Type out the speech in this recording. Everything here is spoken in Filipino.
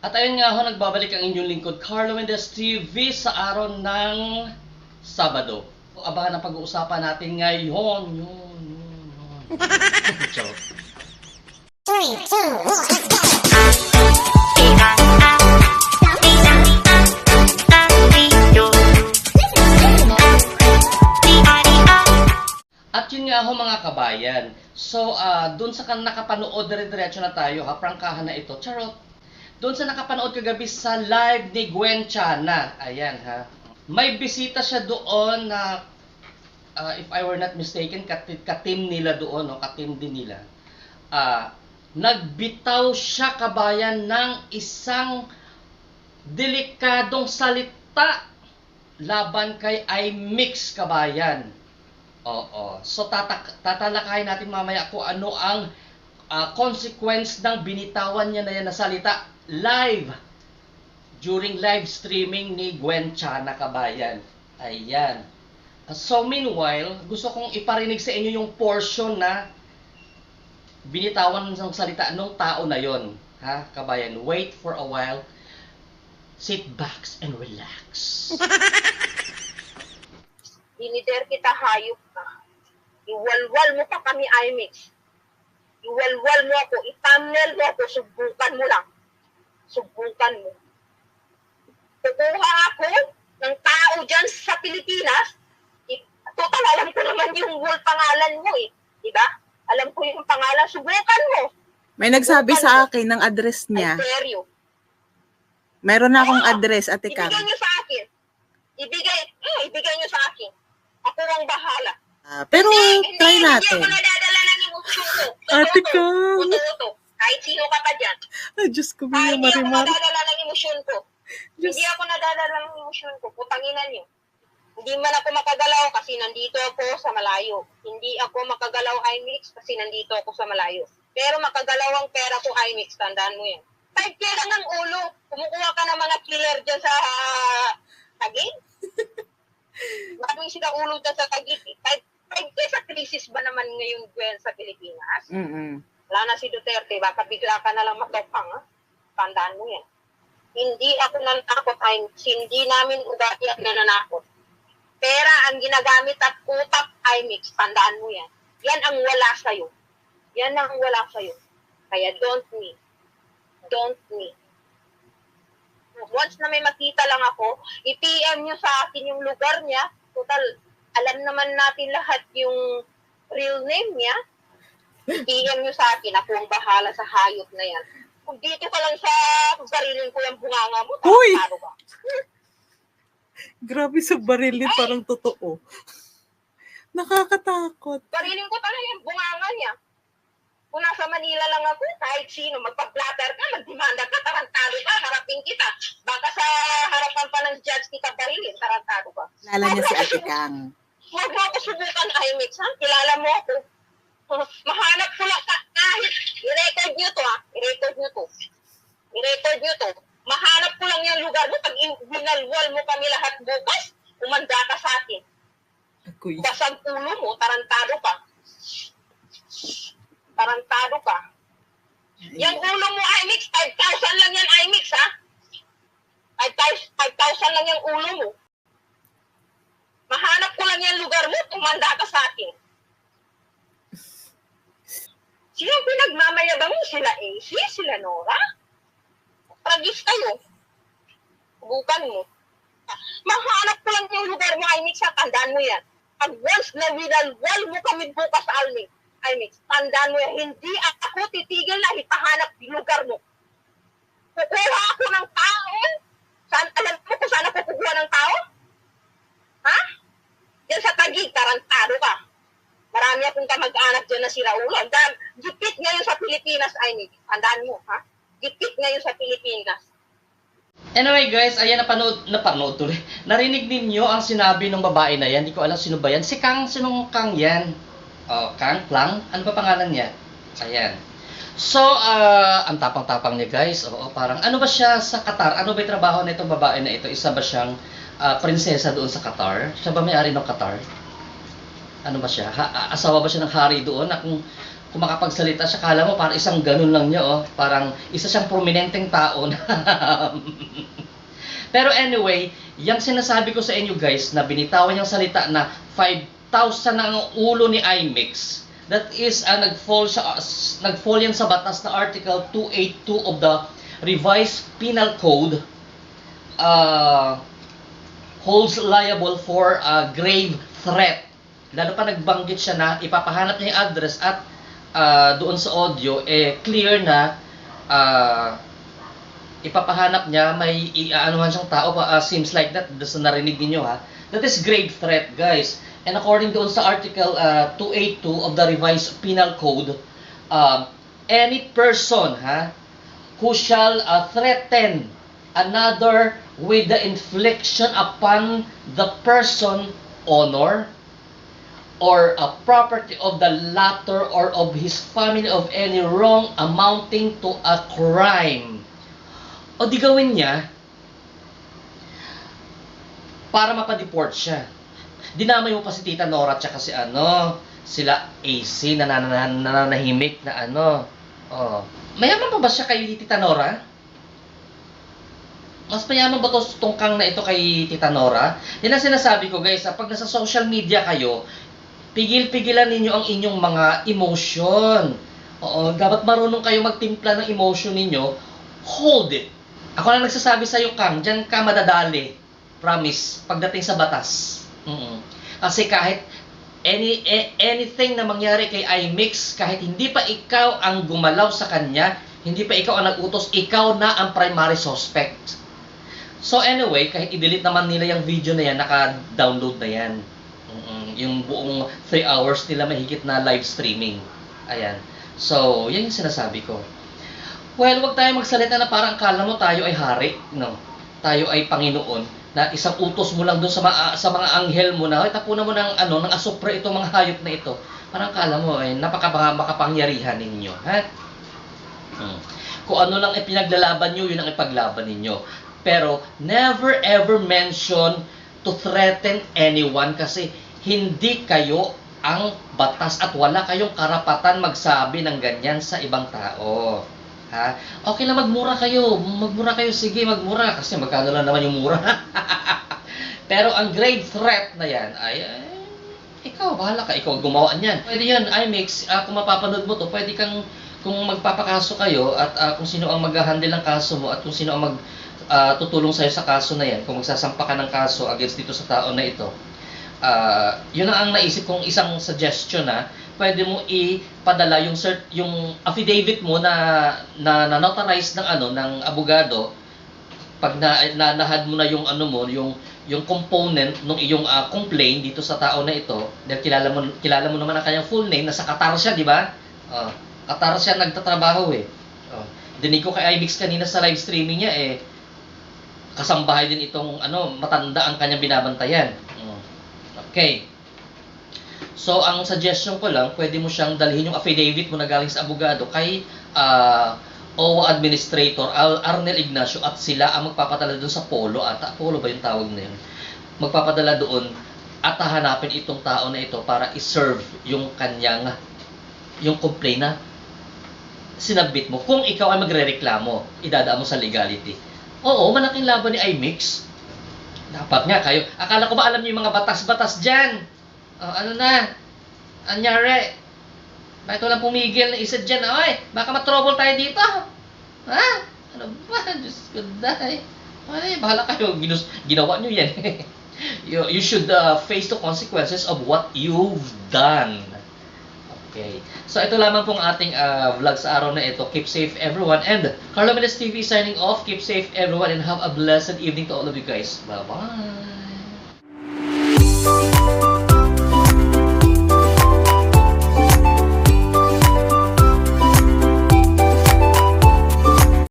At ayun nga ho, nagbabalik ang inyong lingkod, Carlo Mendez TV sa araw ng Sabado. Abangan ang pag-uusapan natin ngayon. Yun. Charot. 3, 2, 1, let's go! At yun nga ho mga kabayan. So, dun sa nakapanood, dire-diretso na tayo ha, prangkahan na ito. Charot. Doon sa nakapanood kagabi sa live ni Gwen Chana. Ayan ha. May bisita siya doon na, if I were not mistaken, ka-team nila doon, no? Ka-team din nila. Nagbitaw siya kabayan ng isang delikadong salita laban kay iMix kabayan. Oo. So tatalakayin natin mamaya kung ano ang consequence ng binitawan niya na yan na salita live during live streaming ni Gwen Chana kabayan. Ayan. So meanwhile, gusto kong iparinig sa inyo yung portion na binitawan ng salita ng tao na yon, ha kabayan. Wait for a while. Sit back and relax. Dinider kita, hayop ka. Iwalwal mo pa kami, iMix. Iwalwal mo ako, i-thumbnail mo ako, subukan mo lang. Subukan mo. Kukuha ako ng tao dyan sa Pilipinas. Total, alam ko naman yung whole pangalan mo eh. Diba? Alam ko yung pangalan. Subukan mo. May nagsabi sa akin ng address niya. I dare you. Meron na akong address, Ate Kang. Ibigay nyo sa akin. Ibigay nyo sa akin. Ako ang bahala. Pero try natin. Hindi ako nadadala ng emosyon ko. Ate Kang. Totoo. Kahit sino ka pa dyan. Ay, Diyos ko, Hindi Mia ako Marimar. nadadala ng emosyon ko. Diyos. Hindi ako nadadala ng emosyon ko. Putanginan nyo. Hindi man ako makagalaw kasi nandito ako sa malayo. Hindi ako makagalaw iMix kasi nandito ako sa malayo. Pero makagalaw ang pera ko iMix. Tandaan mo yan. Kahit kailan ng ulo. Kumukuha ka ng mga killer dyan sa Taguig. Maraming sila ulo dyan sa Taguig. Kahit sa krisis ba naman ngayon Gwen sa Pilipinas? Wala na si Duterte. Baka bigla ka na lang matopang. Ha? Tandaan mo yan. Hindi ako nanakot iMix. Hindi namin ugali at nananakot. Pera ang ginagamit at utak iMix. Tandaan mo yan. Yan ang wala sa'yo. Yan ang wala sa'yo. Kaya don't me. Don't me. Once na may makita lang ako, i-PM nyo sa akin yung lugar niya. Total, alam naman natin lahat yung real name niya. I-PM nyo sa akin. Ako ang bahala sa hayop na yan. Kung dito ka lang sa barilin ko yung bunganga mo, Uy! taro ba? Grabe sa barilin, parang totoo. Nakakatakot. Barilin ko talaga yung bunganga niya. Kung nasa Manila lang ako, kahit sino, magpa-blatter ka, magdemanda ka, tarantado ka, harapin kita. Baka sa harapan pa ng judge kita barilin, tarantado ka. Lala niya si Ate Kang. Huwag mo ako subukan, iMix, ha? Kilala mo ako. Mahanap ko lang kahit i-record nyo to, ha? I-record nyo to. I-record nyo to. Mahanap ko lang yung lugar mo. Pag binalwal mo kami lahat bukas, umanda ka sa akin. Ako'y. Basag ulo mo, tarantado ka. Tarantado ka. Yung ulo mo, iMix, 5,000 lang yan, iMix, ha? 5,000 lang yung ulo mo. Mahanap ko lang yung lugar mo, tumanda ka sa akin. Sino pinagmamayabang mo? Sila AC? Sila Nora? Tragis kayo. Subukan mo. Mahanap ko lang yung lugar mo, iMix, ha? Tandaan mo yan. Pag once na winalwal mo kami bukas sa iMix, tandaan mo yan. Hindi ako titigil na ipahanap yung lugar mo. Kukuha ako ng tao. Alam mo kung saan ako kukuha ng tao? Ha? Yan sa Taguig, tarantado ka. Marami akong kamag-anak dyan na sila ulo. Gipit ngayon sa Pilipinas, iMix. Tandaan mo, ha? Gipit ngayon sa Pilipinas. Anyway guys, ayan, napanood tuloy. Narinig ninyo ang sinabi ng babae na yan. Hindi ko alam sino ba yan. Si Kang, sinong Kang yan? Kang Lang? Ano ba pangalan niya? Ayan. So, ang tapang-tapang niya guys. Oo, parang ano ba siya sa Qatar? Ano ba yung trabaho na itong babae na ito? Isa ba siyang prinsesa doon sa Qatar? Siya ba may-ari ng Qatar? Ano ba siya? Asawa ba siya ng hari doon? Na kung kung makapagsalita siya, kala mo parang isang ganun lang niya, oh. Parang isa siyang prominenteng tao na Pero anyway, yung sinasabi ko sa inyo guys, na binitawan yung salita na 5,000 na ang ulo ni IMIX, that is, nag-fall yan sa batas na Article 282 of the Revised Penal Code, holds liable for grave threat. Lalo pa nagbanggit siya na ipapahanap niya yung address at doon sa audio, clear na ipapahanap niya, may iaanuhan siyang tao, seems like that, sa narinig niyo ha. That is grave threat, guys. And according doon sa Article 282 of the Revised Penal Code, any person who shall threaten another with the infliction upon the person honor or a property of the latter or of his family of any wrong amounting to a crime. O di gawin niya para mapadeport siya. Dinamay mo pa si Tita Nora at si sila AC na nananahimik na Mayaman pa ba siya kay Tita Nora? Mas mayaman ba itong tungkang na ito kay Tita Nora? Yan ang sinasabi ko guys, pag nasa social media kayo, pigil-pigilan ninyo ang inyong mga emotion. Dapat marunong kayo magtimpla ng emotion ninyo. Hold it. Ako na nagsasabi sa iyo, Kang, dyan ka madadali. Promise, pagdating sa batas. Kasi kahit anything na mangyari kay IMIX, kahit hindi pa ikaw ang gumalaw sa kanya, hindi pa ikaw ang nag-utos, ikaw na ang primary suspect. So anyway, kahit i-delete naman nila yung video na yan, naka-download na yan. Yung buong 3 hours nila mahigit na live streaming. Ayan. So, yan yung sinasabi ko. Well, wag tayo magsalita na parang akala mo tayo ay hari, no? Tayo ay Panginoon, na isang utos mo lang doon sa mga anghel mo na, tapunan mo ng ng asupre itong mga hayop na ito. Parang akala mo ay makapangyarihan ninyo, ha? Kung ano lang ipinaglalaban nyo, yun ang ipaglaban ninyo. Pero never ever mention to threaten anyone kasi hindi kayo ang batas at wala kayong karapatan magsabi ng ganyan sa ibang tao. Ha? Okay lang magmura kayo. Magmura kayo. Sige, magmura. Kasi magkano lang naman yung mura. Pero ang grave threat na yan ay ikaw, bahala ka. Ikaw gumawa niyan. Pwede yan, IMIX. Kung mapapanood mo to, pwede kang, kung magpapakaso kayo at kung sino ang mag-handle ng kaso mo at kung sino ang tutulong sa'yo sa kaso na yan, kung magsasampa ka ng kaso against dito sa tao na ito, yun ang naisip kong isang suggestion na pwede mo ipadala yung affidavit mo na notarize ng ng abogado pag nahad mo na yung yung component ng iyong complaint dito sa tao na ito dahil kilala mo naman ang kanyang full name, nasa Qatar siya, di ba? Qatar siya nagtatrabaho dinig ko kay IMIX kanina sa live streaming niya kasambahay din itong matanda ang kanyang binabantayan. Okay. So, ang suggestion ko lang, pwede mo siyang dalhin yung affidavit mo na galing sa abogado kay OWA Administrator Arnel Ignacio at sila ang magpapadala doon sa Polo Polo ba yung tawag na yun? Magpapadala doon at hahanapin itong tao na ito para i-serve yung kanyang complaint na sinabit mo. Kung ikaw ay magrereklamo, idadaan mo sa legality. Oo, malaking laban ni IMIX. Dapat nga kayo. Akala ko ba alam niyo yung mga batas-batas dyan? Anyari? Bakit walang pumigil na isa dyan? Ay, baka matrouble tayo dito. Ha? Ano ba? Diyos ko dahi. Ay, bahala kayo. Ginawa nyo yan. You should face the consequences of what you've done. Okay. So, ito lamang pong ating vlog sa araw na ito. Keep safe, everyone. And Carlo Mendez TV signing off. Keep safe, everyone. And have a blessed evening to all of you guys. Bye-bye.